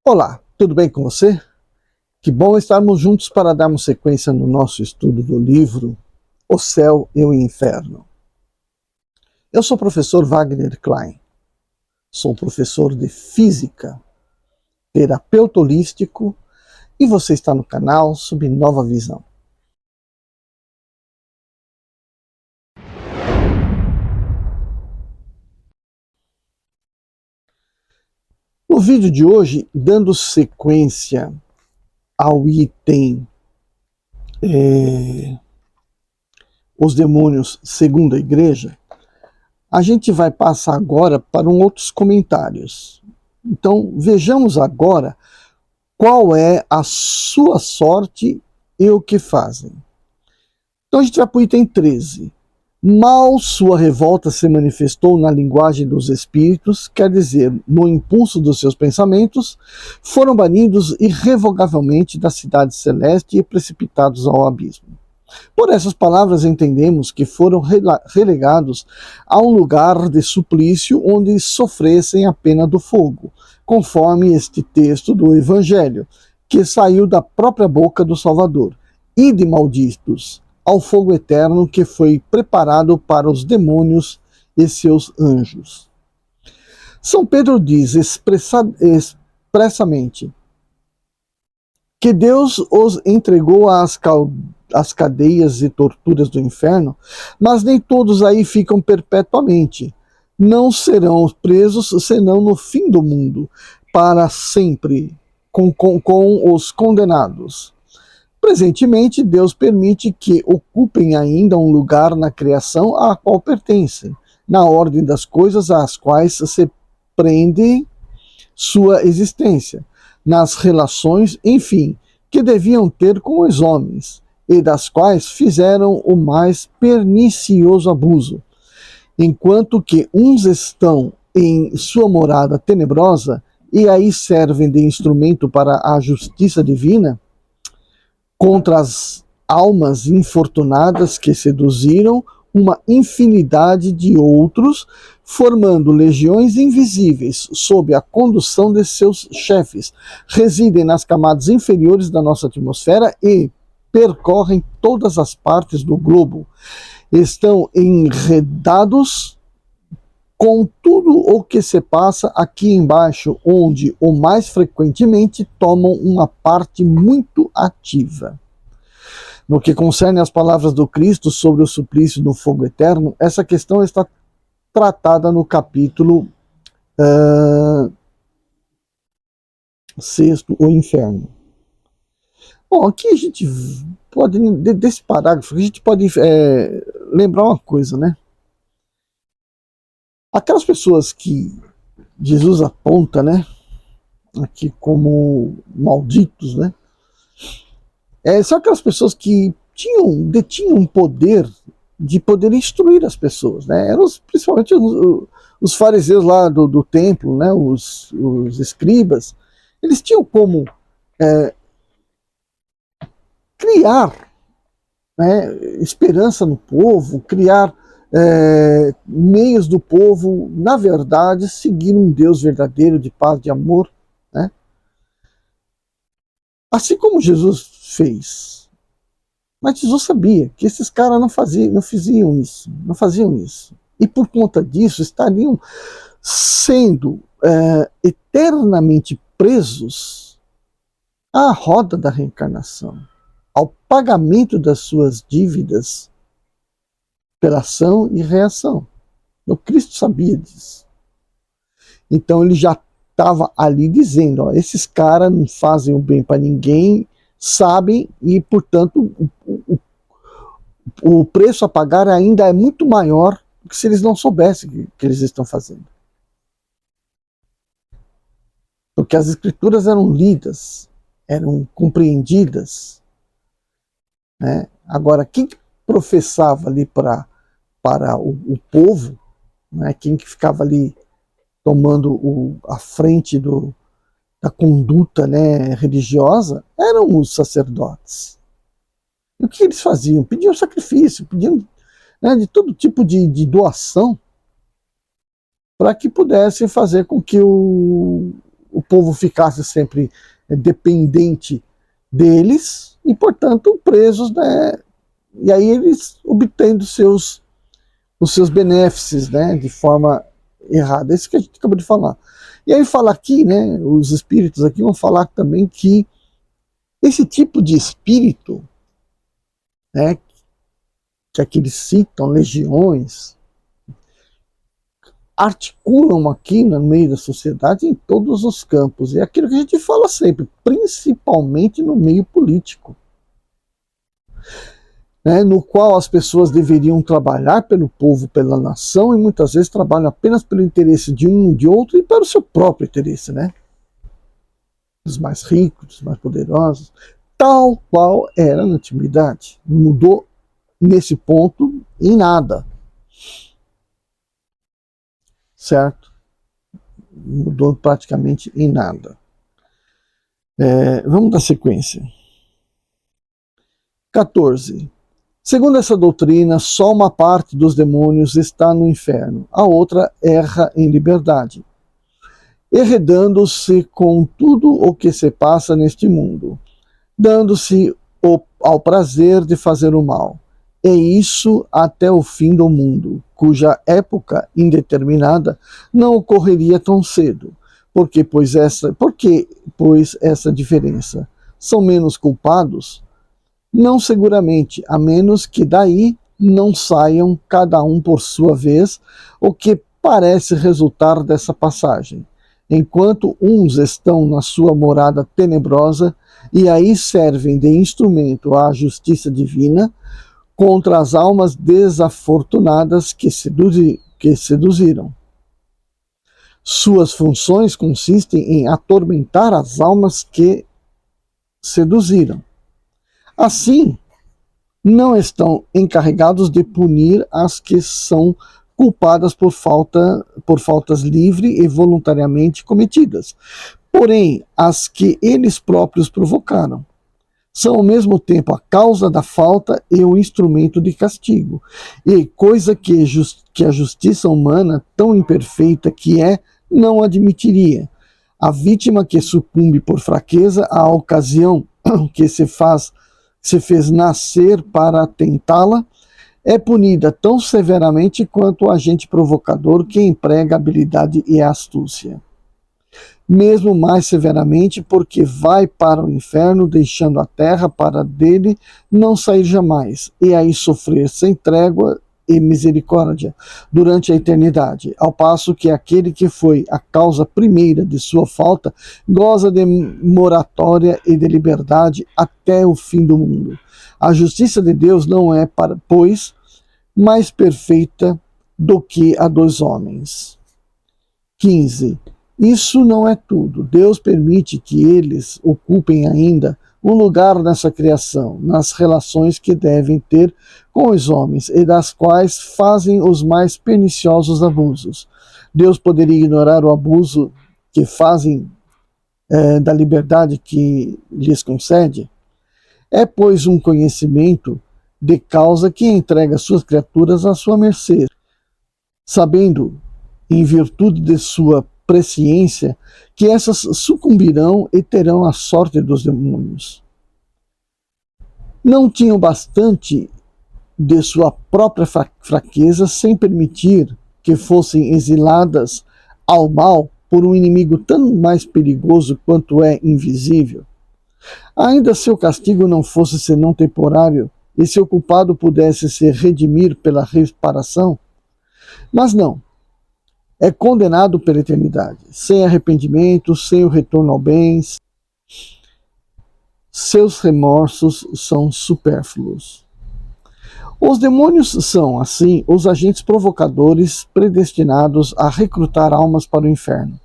Olá, tudo bem com você? Que bom estarmos juntos para darmos sequência no nosso estudo do livro O Céu e o Inferno. Eu sou o professor Wagner Klein, sou professor de Física, terapeuta holístico e você está no canal Sob Nova Visão. No vídeo de hoje, dando sequência ao item Os Demônios segundo a Igreja, a gente vai passar agora para outros comentários. Então, vejamos agora qual é a sua sorte e o que fazem. Então a gente vai para o item 13. Mal sua revolta se manifestou na linguagem dos espíritos, quer dizer, no impulso dos seus pensamentos, foram banidos irrevogavelmente da cidade celeste e precipitados ao abismo. Por essas palavras entendemos que foram relegados a um lugar de suplício onde sofressem a pena do fogo, conforme este texto do Evangelho, que saiu da própria boca do Salvador. Ide, malditos, ao fogo eterno que foi preparado para os demônios e seus anjos. São Pedro diz expressamente que Deus os entregou às cadeias e torturas do inferno, mas nem todos aí ficam perpetuamente. Não serão presos senão no fim do mundo, para sempre, com os condenados. Presentemente, Deus permite que ocupem ainda um lugar na criação a qual pertencem, na ordem das coisas às quais se prende sua existência, nas relações, enfim, que deviam ter com os homens, e das quais fizeram o mais pernicioso abuso. Enquanto que uns estão em sua morada tenebrosa e aí servem de instrumento para a justiça divina, contra as almas infortunadas que seduziram uma infinidade de outros, formando legiões invisíveis sob a condução de seus chefes, residem nas camadas inferiores da nossa atmosfera e percorrem todas as partes do globo. Estão enredados com tudo o que se passa aqui embaixo, onde, o mais frequentemente, tomam uma parte muito ativa. No que concerne às palavras do Cristo sobre o suplício do fogo eterno, essa questão está tratada no capítulo 6, o Inferno. Bom, aqui a gente pode, desse parágrafo, a gente pode lembrar uma coisa, né? Aquelas pessoas que Jesus aponta, né, aqui como malditos, né, são aquelas pessoas que detinham um poder de poder instruir as pessoas, né? Eram principalmente os fariseus lá do templo, né, os escribas. Eles tinham como criar, né, esperança no povo, criar meios do povo, na verdade, seguir um Deus verdadeiro, de paz, de amor, né? Assim como Jesus fez. Mas Jesus sabia que esses caras não faziam isso. E por conta disso estariam sendo eternamente presos à roda da reencarnação, ao pagamento das suas dívidas pela ação e reação. O Cristo sabia disso. Então ele já estava ali dizendo, ó, esses caras não fazem o bem para ninguém, sabem, e portanto o preço a pagar ainda é muito maior do que se eles não soubessem o que eles estão fazendo. Porque as escrituras eram lidas, eram compreendidas, né? Agora, quem professava ali para o povo, né, quem que ficava ali tomando a frente da conduta, né, religiosa, eram os sacerdotes. E o que eles faziam? Pediam sacrifício, pediam, né, de todo tipo de doação para que pudessem fazer com que o povo ficasse sempre dependente deles e, portanto, presos, né? E aí eles obtendo os seus benefícios, né, de forma errada. Isso que a gente acabou de falar. E aí fala aqui, né, os espíritos aqui vão falar também que esse tipo de espírito, né, que aqui eles citam, legiões, articulam aqui no meio da sociedade em todos os campos. E é aquilo que a gente fala sempre, principalmente no meio político, né, no qual as pessoas deveriam trabalhar pelo povo, pela nação, e muitas vezes trabalham apenas pelo interesse de um, de outro, e para o seu próprio interesse, né? Dos mais ricos, dos mais poderosos, tal qual era na antiguidade. Não mudou nesse ponto em nada. Certo? Mudou praticamente em nada. Vamos dar sequência. 14. Segundo essa doutrina, só uma parte dos demônios está no inferno, a outra erra em liberdade, enredando-se com tudo o que se passa neste mundo, dando-se ao prazer de fazer o mal. E isso até o fim do mundo, cuja época indeterminada não ocorreria tão cedo. Por que, pois, essa diferença? São menos culpados? Não seguramente, a menos que daí não saiam cada um por sua vez, o que parece resultar dessa passagem. Enquanto uns estão na sua morada tenebrosa e aí servem de instrumento à justiça divina contra as almas desafortunadas que seduziram. Suas funções consistem em atormentar as almas que seduziram. Assim, não estão encarregados de punir as que são culpadas por faltas livre e voluntariamente cometidas, porém as que eles próprios provocaram. São ao mesmo tempo a causa da falta e o instrumento de castigo, e coisa que a justiça humana, tão imperfeita que é, não admitiria. A vítima que sucumbe por fraqueza à ocasião que se fez nascer para tentá-la, é punida tão severamente quanto o agente provocador que emprega habilidade e astúcia. Mesmo mais severamente, porque vai para o inferno, deixando a terra para dele não sair jamais, e aí sofrer sem trégua e misericórdia durante a eternidade, ao passo que aquele que foi a causa primeira de sua falta goza de moratória e de liberdade até o fim do mundo. A justiça de Deus não é, pois, mais perfeita do que a dos homens. 15. Isso não é tudo. Deus permite que eles ocupem ainda um lugar nessa criação, nas relações que devem ter com os homens e das quais fazem os mais perniciosos abusos. Deus poderia ignorar o abuso que fazem da liberdade que lhes concede? É, pois, um conhecimento de causa que entrega suas criaturas à sua mercê, sabendo, em virtude de sua presciência, que essas sucumbirão e terão a sorte dos demônios. Não tinham bastante de sua própria fraqueza sem permitir que fossem exiladas ao mal por um inimigo tão mais perigoso quanto é invisível. Ainda se o castigo não fosse senão temporário e se o culpado pudesse se redimir pela reparação, mas não. É condenado pela eternidade, sem arrependimento, sem o retorno ao bem. Seus remorsos são supérfluos. Os demônios são, assim, os agentes provocadores predestinados a recrutar almas para o inferno.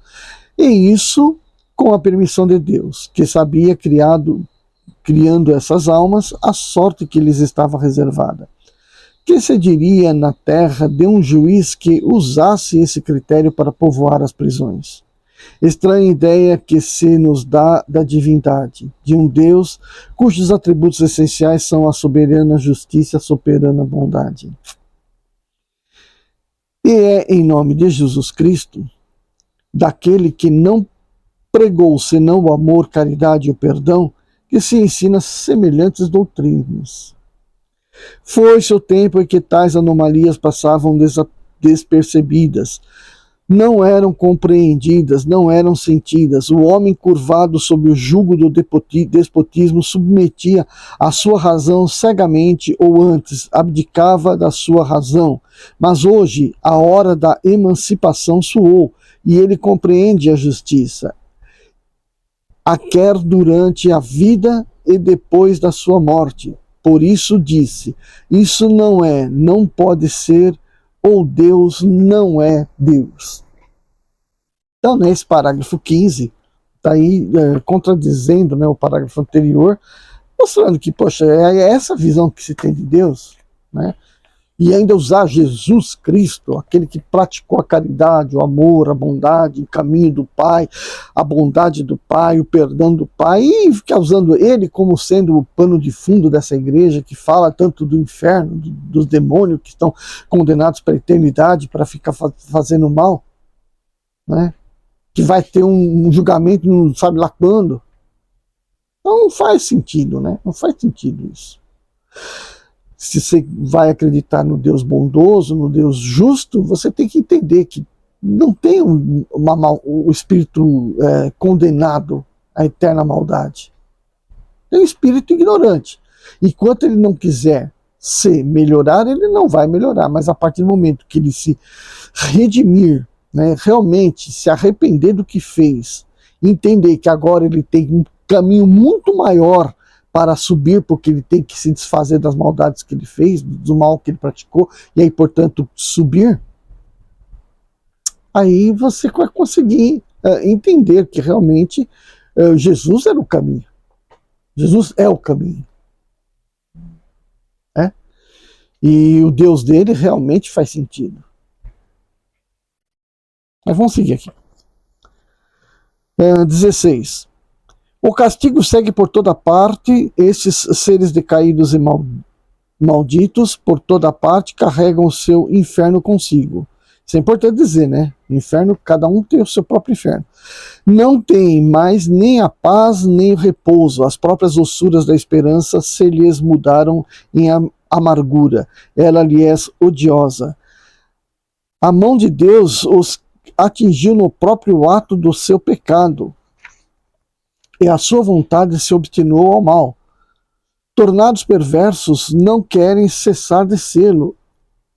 E isso com a permissão de Deus, que sabia, criando essas almas, a sorte que lhes estava reservada. Que se diria na terra de um juiz que usasse esse critério para povoar as prisões? Estranha ideia que se nos dá da divindade, de um Deus cujos atributos essenciais são a soberana justiça, a soberana bondade. E é em nome de Jesus Cristo, daquele que não pregou senão o amor, caridade e o perdão, que se ensina semelhantes doutrinas. Foi-se o tempo em que tais anomalias passavam despercebidas, não eram compreendidas, não eram sentidas. O homem curvado sob o jugo do despotismo submetia a sua razão cegamente, ou antes, abdicava da sua razão. Mas hoje, a hora da emancipação soou, e ele compreende a justiça, a quer durante a vida e depois da sua morte. Por isso disse, isso não é, não pode ser, ou Deus não é Deus. Então, nesse parágrafo 15, está aí contradizendo, né, o parágrafo anterior, mostrando que, poxa, é essa visão que se tem de Deus, né? E ainda usar Jesus Cristo, aquele que praticou a caridade, o amor, a bondade, o caminho do Pai, a bondade do Pai, o perdão do Pai, e ficar usando ele como sendo o pano de fundo dessa igreja que fala tanto do inferno, dos demônios que estão condenados para a eternidade para ficar fazendo mal, né? Que vai ter um julgamento não sabe lá quando. Então não faz sentido, né? Não faz sentido isso. Se você vai acreditar no Deus bondoso, no Deus justo, você tem que entender que não tem o espírito condenado à eterna maldade. Tem um espírito ignorante. Enquanto ele não quiser se melhorar, ele não vai melhorar. Mas a partir do momento que ele se redimir, né, realmente se arrepender do que fez, entender que agora ele tem um caminho muito maior para subir, porque ele tem que se desfazer das maldades que ele fez, do mal que ele praticou, e aí, portanto, subir, aí você vai conseguir entender que realmente Jesus era o caminho. Jesus é o caminho. E o Deus dele realmente faz sentido. Mas vamos seguir aqui. 16. O castigo segue por toda parte, estes seres decaídos e malditos, por toda parte, carregam o seu inferno consigo. Isso é importante dizer, né? Inferno, cada um tem o seu próprio inferno. Não tem mais nem a paz, nem o repouso. As próprias ossuras da esperança se lhes mudaram em amargura. Ela lhe é odiosa. A mão de Deus os atingiu no próprio ato do seu pecado, e a sua vontade se obstinou ao mal. Tornados perversos, não querem cessar de sê-lo,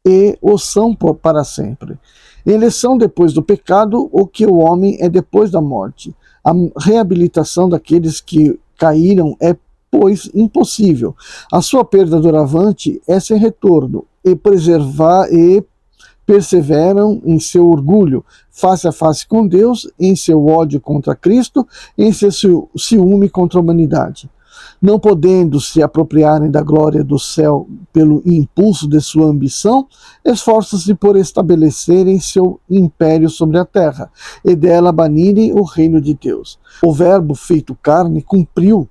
e o são para sempre. Eles são depois do pecado o que o homem é depois da morte. A reabilitação daqueles que caíram é, pois, impossível. A sua perda doravante é sem retorno, e perseveram em seu orgulho, face a face com Deus, em seu ódio contra Cristo, em seu ciúme contra a humanidade. Não podendo se apropriarem da glória do céu pelo impulso de sua ambição, esforçam-se por estabelecerem seu império sobre a terra, e dela banirem o reino de Deus. O Verbo feito carne cumpriu,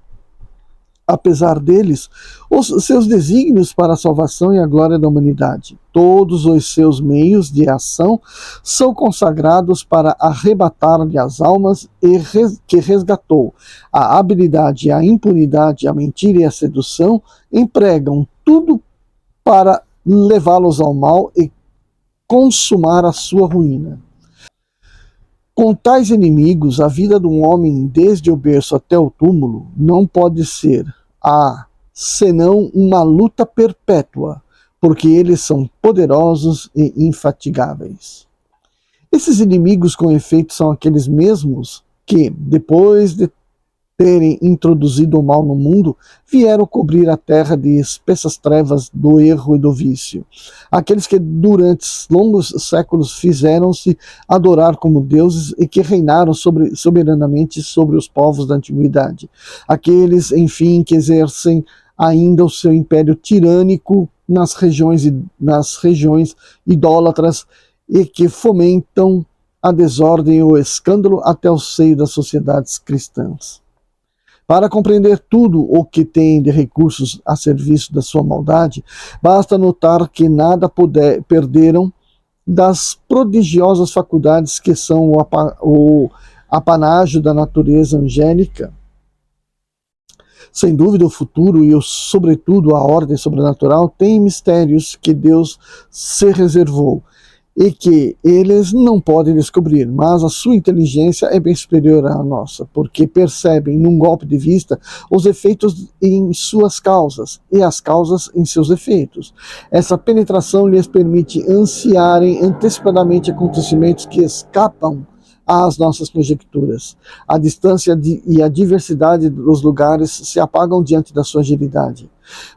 apesar deles, os seus desígnios para a salvação e a glória da humanidade. Todos os seus meios de ação são consagrados para arrebatar-lhe as almas que resgatou. A habilidade, a impunidade, a mentira e a sedução empregam tudo para levá-los ao mal e consumar a sua ruína. Com tais inimigos, a vida de um homem desde o berço até o túmulo não pode ser senão uma luta perpétua, porque eles são poderosos e infatigáveis. Esses inimigos, com efeito, são aqueles mesmos que, depois de terem introduzido o mal no mundo, vieram cobrir a terra de espessas trevas do erro e do vício. Aqueles que durante longos séculos fizeram-se adorar como deuses e que reinaram soberanamente sobre os povos da antiguidade. Aqueles, enfim, que exercem ainda o seu império tirânico nas regiões idólatras e que fomentam a desordem e o escândalo até o seio das sociedades cristãs. Para compreender tudo o que tem de recursos a serviço da sua maldade, basta notar que nada perderam das prodigiosas faculdades que são o apanágio da natureza angélica. Sem dúvida, o futuro e, sobretudo, a ordem sobrenatural têm mistérios que Deus se reservou e que eles não podem descobrir, mas a sua inteligência é bem superior à nossa, porque percebem, num golpe de vista, os efeitos em suas causas e as causas em seus efeitos. Essa penetração lhes permite ansiarem antecipadamente acontecimentos que escapam às nossas conjecturas. A distância e a diversidade dos lugares se apagam diante da sua agilidade.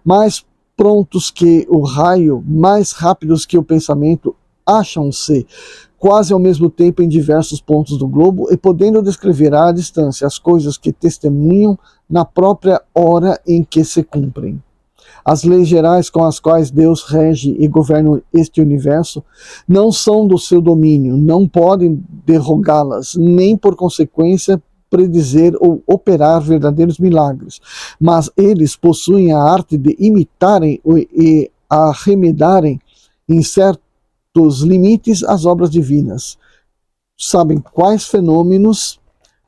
Mais prontos que o raio, mais rápidos que o pensamento, acham-se quase ao mesmo tempo em diversos pontos do globo e podendo descrever à distância as coisas que testemunham na própria hora em que se cumprem. As leis gerais com as quais Deus rege e governa este universo não são do seu domínio, não podem derrogá-las, nem por consequência predizer ou operar verdadeiros milagres, mas eles possuem a arte de imitarem e arremedarem em certos limites às obras divinas. Sabem quais fenômenos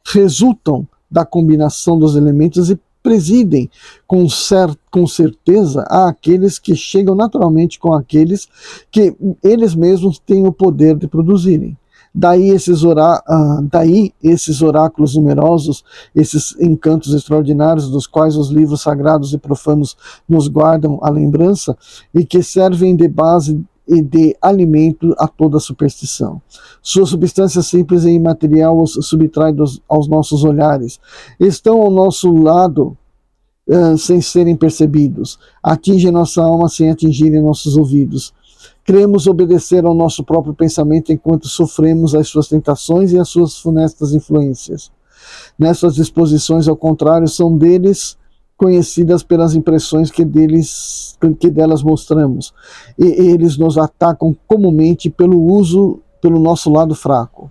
resultam da combinação dos elementos e presidem com certeza àqueles que chegam naturalmente com aqueles que eles mesmos têm o poder de produzirem. Daí esses oráculos numerosos, esses encantos extraordinários dos quais os livros sagrados e profanos nos guardam a lembrança e que servem de base e de alimento a toda superstição. Sua substância simples e imaterial os subtrai aos nossos olhares. Estão ao nosso lado sem serem percebidos. Atingem nossa alma sem atingirem nossos ouvidos. Queremos obedecer ao nosso próprio pensamento enquanto sofremos as suas tentações e as suas funestas influências. Nessas disposições, ao contrário, são deles conhecidas pelas impressões que delas mostramos, e eles nos atacam comumente pelo nosso lado fraco,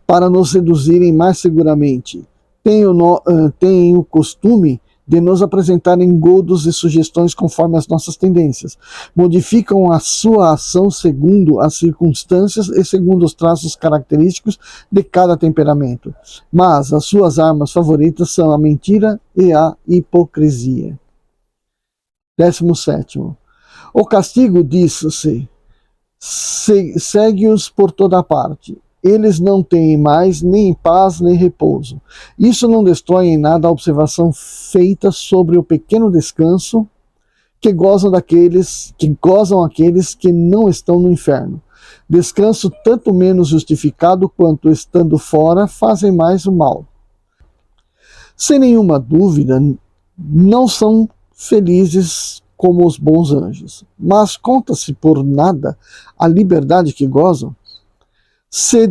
para nos seduzirem mais seguramente. Têm o costume de nos apresentar engodos e sugestões conforme as nossas tendências. Modificam a sua ação segundo as circunstâncias e segundo os traços característicos de cada temperamento. Mas as suas armas favoritas são a mentira e a hipocrisia. 17º. O castigo, diz-se, segue-os por toda parte. Eles não têm mais nem paz nem repouso. Isso não destrói em nada a observação feita sobre o pequeno descanso que gozam aqueles que não estão no inferno. Descanso tanto menos justificado quanto estando fora fazem mais o mal. Sem nenhuma dúvida, não são felizes como os bons anjos, mas conta-se por nada a liberdade que gozam. Se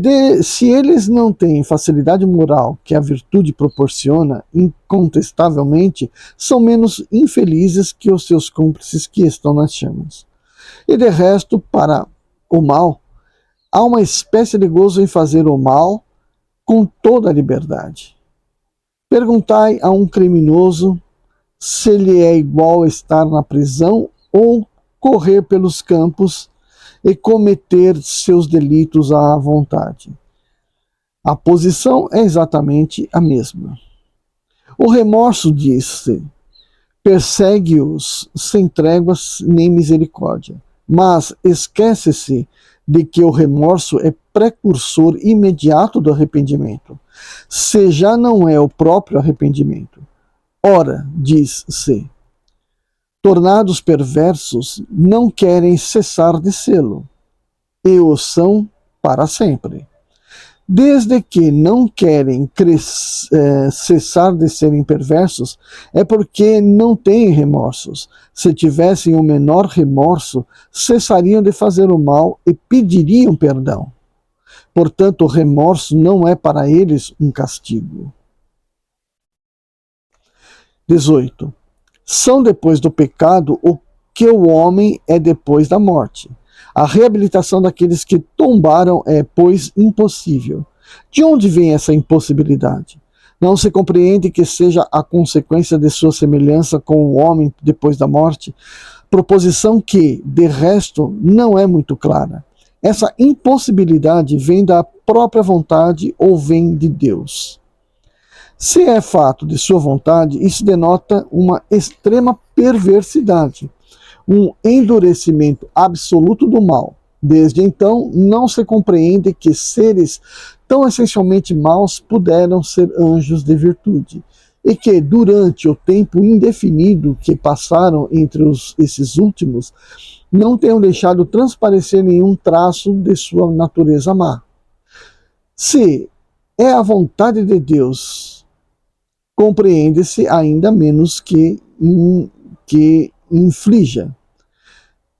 eles não têm facilidade moral que a virtude proporciona, incontestavelmente, são menos infelizes que os seus cúmplices que estão nas chamas. E de resto, para o mal, há uma espécie de gozo em fazer o mal com toda a liberdade. Perguntai a um criminoso se lhe é igual estar na prisão ou correr pelos campos e cometer seus delitos à vontade. A posição é exatamente a mesma. O remorso, diz-se, persegue-os sem tréguas nem misericórdia, mas esquece-se de que o remorso é precursor imediato do arrependimento, se já não é o próprio arrependimento. Ora, diz-se, tornados perversos, não querem cessar de sê-lo, e o são para sempre. Desde que não querem cessar de serem perversos, é porque não têm remorsos. Se tivessem o menor remorso, cessariam de fazer o mal e pediriam perdão. Portanto, o remorso não é para eles um castigo. 18. São depois do pecado o que o homem é depois da morte. A reabilitação daqueles que tombaram é, pois, impossível. De onde vem essa impossibilidade? Não se compreende que seja a consequência de sua semelhança com o homem depois da morte, proposição que, de resto, não é muito clara. Essa impossibilidade vem da própria vontade ou vem de Deus? Se é fato de sua vontade, isso denota uma extrema perversidade, um endurecimento absoluto do mal. Desde então, não se compreende que seres tão essencialmente maus puderam ser anjos de virtude, e que, durante o tempo indefinido que passaram entre esses últimos, não tenham deixado transparecer nenhum traço de sua natureza má. Se é a vontade de Deus, compreende-se ainda menos que inflija,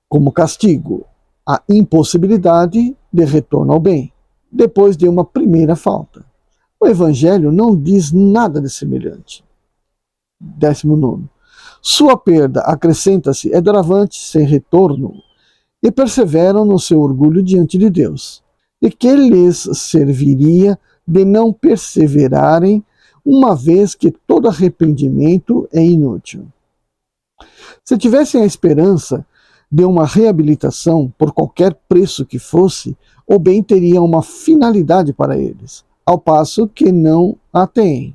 como castigo, a impossibilidade de retorno ao bem, depois de uma primeira falta. O Evangelho não diz nada de semelhante. 19. Sua perda, acrescenta-se, é doravante sem retorno, e perseveram no seu orgulho diante de Deus. De que lhes serviria de não perseverarem, uma vez que todo arrependimento é inútil? Se tivessem a esperança de uma reabilitação, por qualquer preço que fosse, o bem teria uma finalidade para eles, ao passo que não a têm.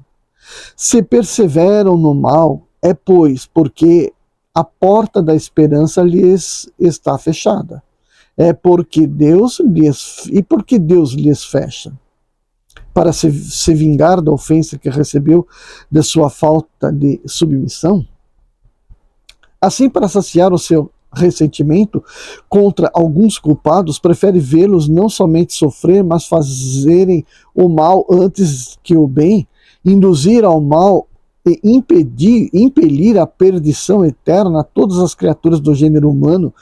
Se perseveram no mal, é pois porque a porta da esperança lhes está fechada. É porque Deus lhes fecha. Para se vingar da ofensa que recebeu de sua falta de submissão? Assim, para saciar o seu ressentimento contra alguns culpados, prefere vê-los não somente sofrer, mas fazerem o mal antes que o bem, induzir ao mal e impelir a perdição eterna a todas as criaturas do gênero humano,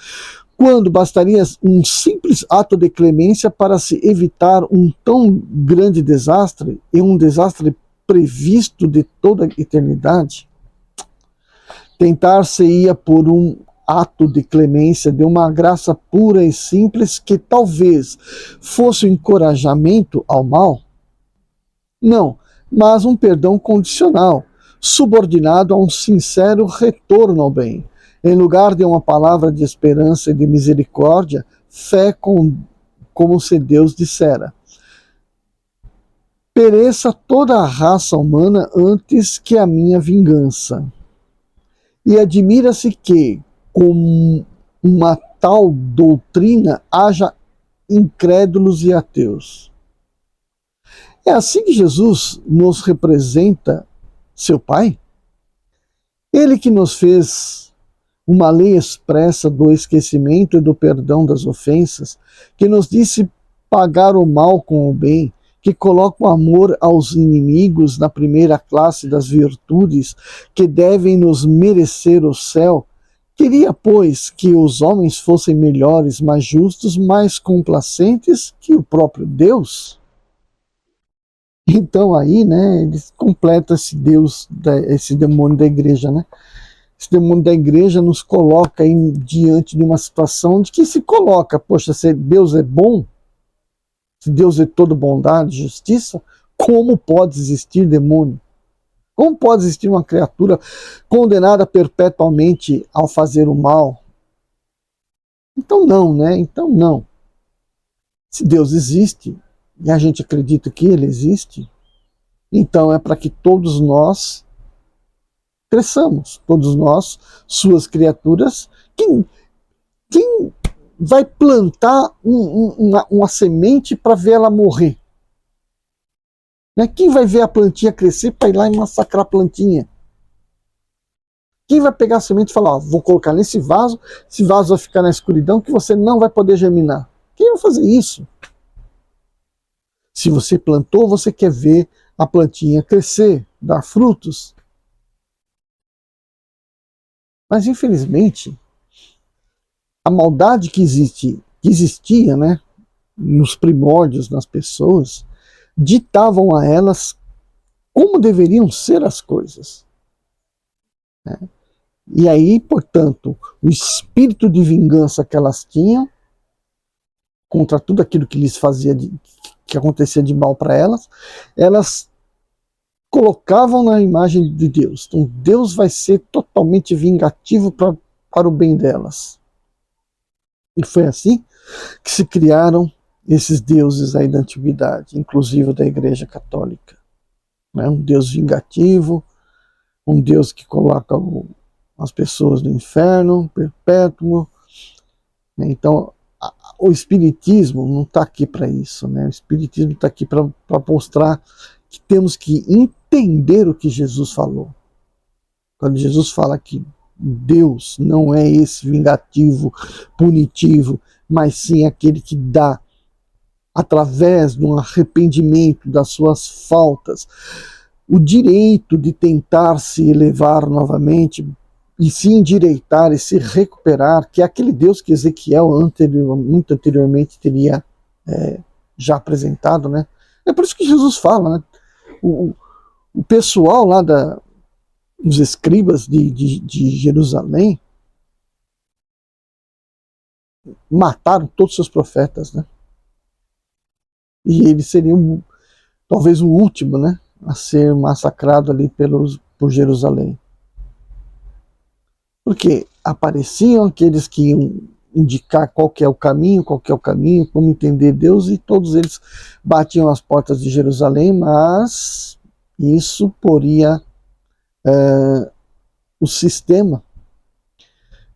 quando bastaria um simples ato de clemência para se evitar um tão grande desastre, e um desastre previsto de toda a eternidade? Tentar-se-ia por um ato de clemência, de uma graça pura e simples, que talvez fosse um encorajamento ao mal? Não, mas um perdão condicional, subordinado a um sincero retorno ao bem. Em lugar de uma palavra de esperança e de misericórdia, fé como se Deus dissera: pereça toda a raça humana antes que a minha vingança. E admira-se que, com uma tal doutrina, haja incrédulos e ateus. É assim que Jesus nos representa seu Pai? Ele que nos fez uma lei expressa do esquecimento e do perdão das ofensas, que nos disse pagar o mal com o bem, que coloca o amor aos inimigos na primeira classe das virtudes que devem nos merecer o céu, queria, pois, que os homens fossem melhores, mais justos, mais complacentes que o próprio Deus? Então aí, né, ele completa esse demônio da igreja, né? Esse demônio da igreja nos coloca aí diante de uma situação de que se coloca, poxa, se Deus é bom, se Deus é todo bondade e justiça, como pode existir demônio? Como pode existir uma criatura condenada perpetuamente ao fazer o mal? Então não, né? Então não. Se Deus existe, e a gente acredita que Ele existe, então é para que todos nós cresçamos, todos nós, suas criaturas. Quem vai plantar uma semente para ver ela morrer? Né? Quem vai ver a plantinha crescer para ir lá e massacrar a plantinha? Quem vai pegar a semente e falar, ó, vou colocar nesse vaso, esse vaso vai ficar na escuridão que você não vai poder germinar? Quem vai fazer isso? Se você plantou, você quer ver a plantinha crescer, dar frutos. Mas, infelizmente, a maldade que existia, né, nos primórdios, nas pessoas, ditavam a elas como deveriam ser as coisas. Né? E aí, portanto, o espírito de vingança que elas tinham contra tudo aquilo que lhes fazia, que acontecia de mal para elas colocavam na imagem de Deus. Então Deus vai ser totalmente vingativo para o bem delas. E foi assim que se criaram esses deuses aí da antiguidade, inclusive da Igreja Católica. Né? Um Deus vingativo, um Deus que coloca as pessoas no inferno perpétuo. Então, o Espiritismo não está aqui para isso, né? O Espiritismo está aqui para mostrar que temos que entender o que Jesus falou. Quando Jesus fala que Deus não é esse vingativo, punitivo, mas sim aquele que dá, através de um arrependimento das suas faltas, o direito de tentar se elevar novamente e se endireitar e se recuperar, que é aquele Deus que Ezequiel muito anteriormente teria já apresentado, né? É por isso que Jesus fala, né? O pessoal lá os escribas de Jerusalém mataram todos os seus profetas, né? E eles seriam talvez o último, né, a ser massacrado ali por Jerusalém. Porque apareciam aqueles que iam indicar qual que é o caminho, como entender Deus, e todos eles batiam as portas de Jerusalém, mas isso poria o sistema.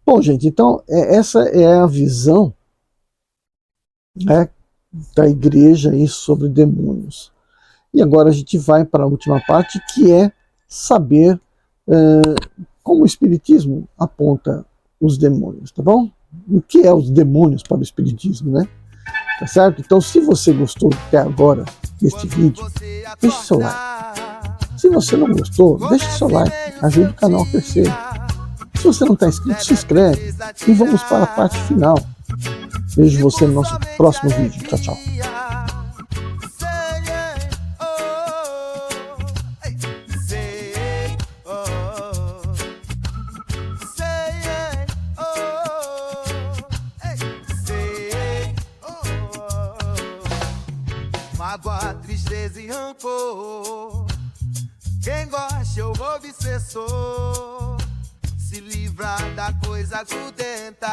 Bom, gente, então essa é a visão, né, da igreja aí sobre demônios. E agora a gente vai para a última parte, que é saber como o Espiritismo aponta os demônios, tá bom? O que é os demônios para o Espiritismo, né? Tá certo? Então, se você gostou até agora deste vídeo, deixe seu like. Se você não gostou, deixe seu like. Ajude o canal a crescer. Se você não está inscrito, se inscreve. E vamos para a parte final. Vejo você no nosso próximo vídeo. Tchau, tchau. Mágoa, tristeza e rancor. Quem gosta ou obsessor se livra da coisa grudenta.